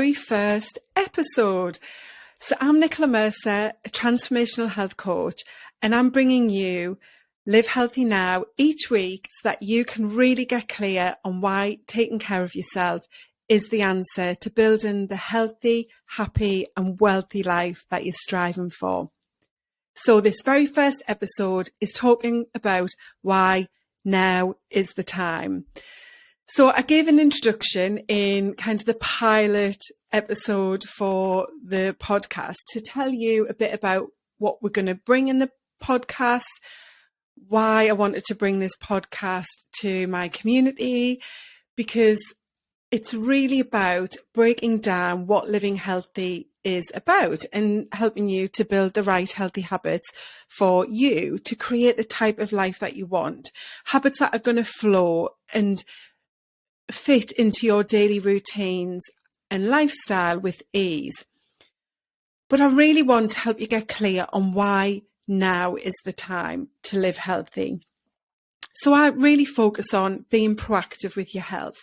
very first episode. So I'm Nicola Mercer, a transformational health coach, and I'm bringing you Live Healthy Now each week so that you can really get clear on why taking care of yourself is the answer to building the healthy, happy and wealthy life that you're striving for. So this very first episode is talking about why now is the time. So I gave an introduction in kind of the pilot episode for the podcast to tell you a bit about what we're going to bring in the podcast, why I wanted to bring this podcast to my community, because it's really about breaking down what living healthy is about and helping you to build the right healthy habits for you to create the type of life that you want, habits that are going to flow and fit into your daily routines and lifestyle with ease. But I really want to help you get clear on why now is the time to live healthy. So I really focus on being proactive with your health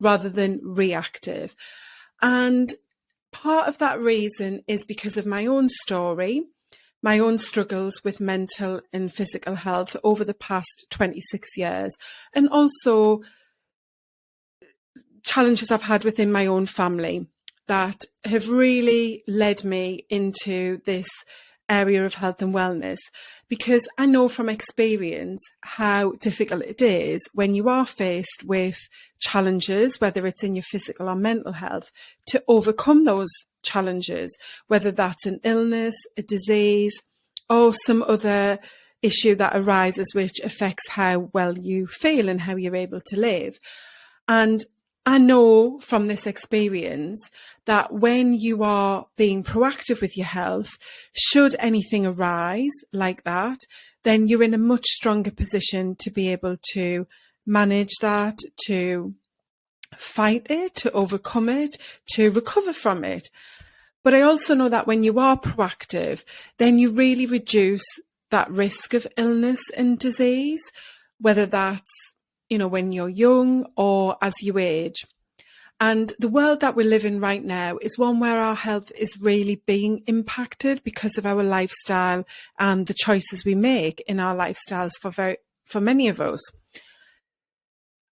rather than reactive. And part of that reason is because of my own story, my own struggles with mental and physical health over the past 26 years, and also challenges I've had within my own family that have really led me into this area of health and wellness, because I know from experience how difficult it is when you are faced with challenges, whether it's in your physical or mental health, to overcome those challenges, whether that's an illness, a disease, or some other issue that arises which affects how well you feel and how you're able to live. And I know from this experience that when you are being proactive with your health, should anything arise like that, then you're in a much stronger position to be able to manage that, to fight it, to overcome it, to recover from it. But I also know that when you are proactive, then you really reduce that risk of illness and disease, whether that's when you're young or as you age. And the world that we live in right now is one where our health is really being impacted because of our lifestyle and the choices we make in our lifestyles for many of us.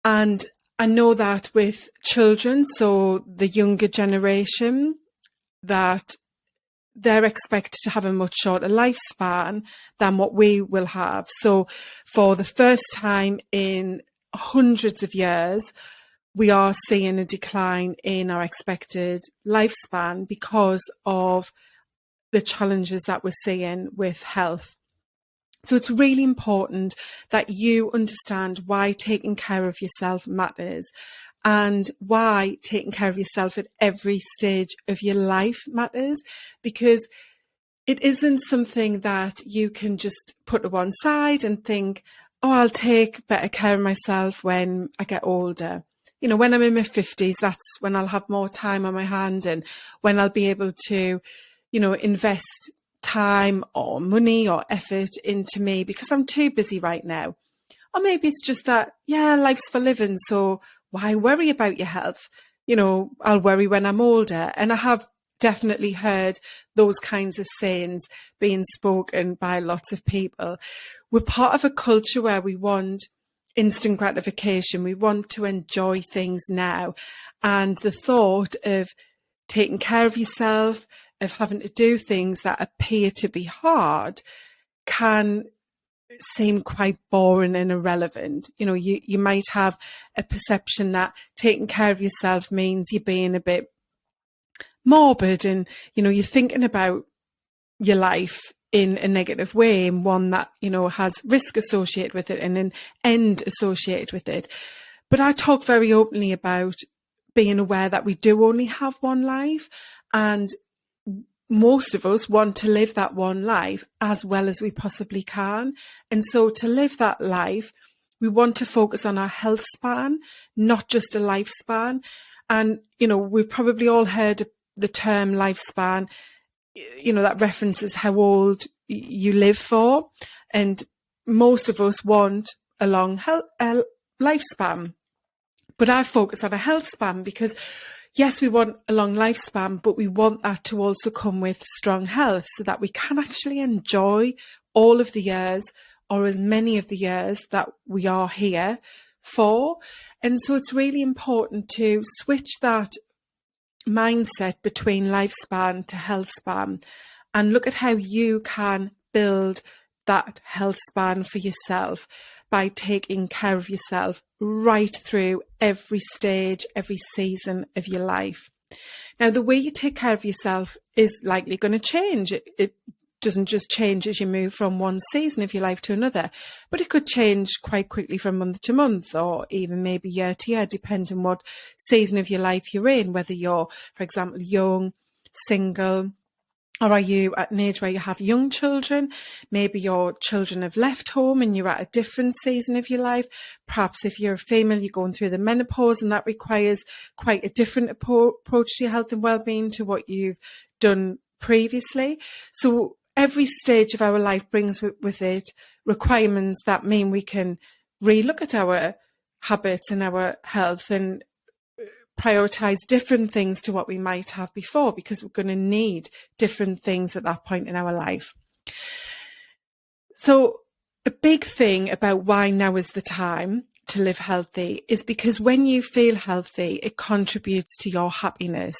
And I know that with children, so the younger generation, that they're expected to have a much shorter lifespan than what we will have. So for the first time in hundreds of years, we are seeing a decline in our expected lifespan because of the challenges that we're seeing with health. So it's really important that you understand why taking care of yourself matters and why taking care of yourself at every stage of your life matters, because it isn't something that you can just put to one side and think, oh, I'll take better care of myself when I get older. When I'm in my 50s, that's when I'll have more time on my hand and when I'll be able to, invest time or money or effort into me because I'm too busy right now. Or maybe it's just that, life's for living, so why worry about your health? I'll worry when I'm older. And I have definitely heard those kinds of sayings being spoken by lots of people. We're part of a culture where we want instant gratification. We want to enjoy things now. And the thought of taking care of yourself, of having to do things that appear to be hard, can seem quite boring and irrelevant. You might have a perception that taking care of yourself means you're being a bit morbid and, you're thinking about your life in a negative way, and one that, has risk associated with it and an end associated with it. But I talk very openly about being aware that we do only have one life, and most of us want to live that one life as well as we possibly can. And so to live that life, we want to focus on our health span, not just a lifespan. And, we've probably all heard the term lifespan, that references how old you live for. And most of us want a long lifespan. But I focus on a health span because yes, we want a long lifespan, but we want that to also come with strong health so that we can actually enjoy all of the years, or as many of the years that we are here for. And so it's really important to switch that mindset between lifespan to health span and look at how you can build that health span for yourself by taking care of yourself right through every stage, every season of your life. Now, the way you take care of yourself is likely going to change. It doesn't just change as you move from one season of your life to another, but it could change quite quickly from month to month, or even maybe year to year, depending on what season of your life you're in, whether you're, for example, young, single, or are you at an age where you have young children? Maybe your children have left home and you're at a different season of your life. Perhaps if you're a female, you're going through the menopause, and that requires quite a different approach to your health and well-being to what you've done previously. So every stage of our life brings with it requirements that mean we can relook at our habits and our health and prioritize different things to what we might have before, because we're going to need different things at that point in our life. So a big thing about why now is the time to live healthy is because when you feel healthy, it contributes to your happiness.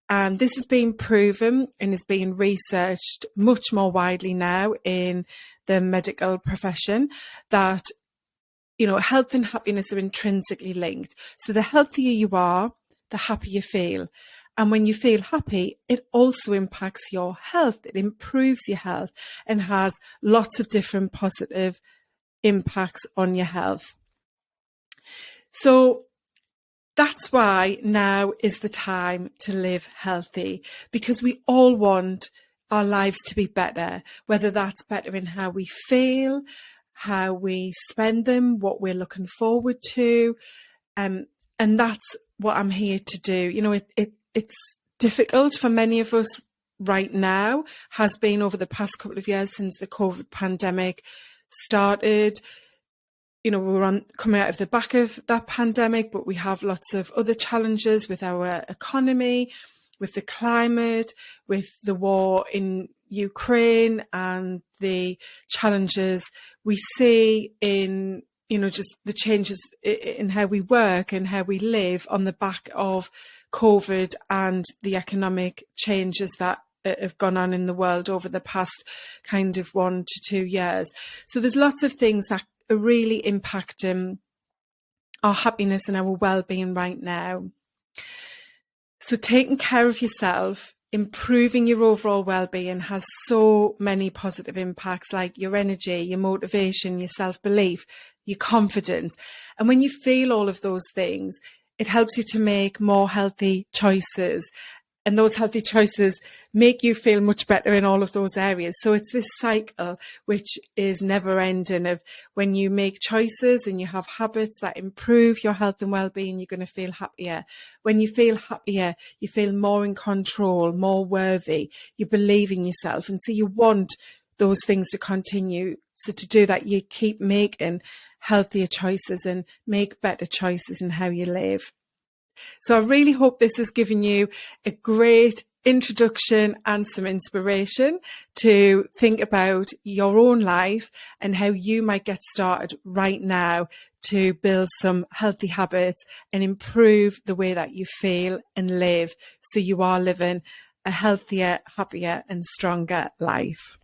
And this has been proven and is being researched much more widely now in the medical profession, that health and happiness are intrinsically linked. So the healthier you are, the happier you feel. And when you feel happy, it also impacts your health. It improves your health and has lots of different positive impacts on your health. So that's why now is the time to live healthy, because we all want our lives to be better, whether that's better in how we feel, how we spend them, what we're looking forward to. And that's what I'm here to do. It's difficult for many of us right now, has been over the past couple of years since the COVID pandemic started. We're coming out of the back of that pandemic, but we have lots of other challenges with our economy, with the climate, with the war in Ukraine, and the challenges we see in, just the changes in how we work and how we live on the back of COVID and the economic changes that have gone on in the world over the past kind of 1 to 2 years. So there's lots of things that are really impacting our happiness and our well-being right now. So taking care of yourself, improving your overall well-being has so many positive impacts, like your energy, your motivation, your self-belief, your confidence. And when you feel all of those things, it helps you to make more healthy choices. And those healthy choices make you feel much better in all of those areas. So it's this cycle which is never ending of when you make choices and you have habits that improve your health and well-being, you're going to feel happier. When you feel happier, you feel more in control, more worthy, you believe in yourself. And so you want those things to continue. So to do that, you keep making healthier choices and make better choices in how you live. So I really hope this has given you a great introduction and some inspiration to think about your own life and how you might get started right now to build some healthy habits and improve the way that you feel and live, so you are living a healthier, happier and stronger life.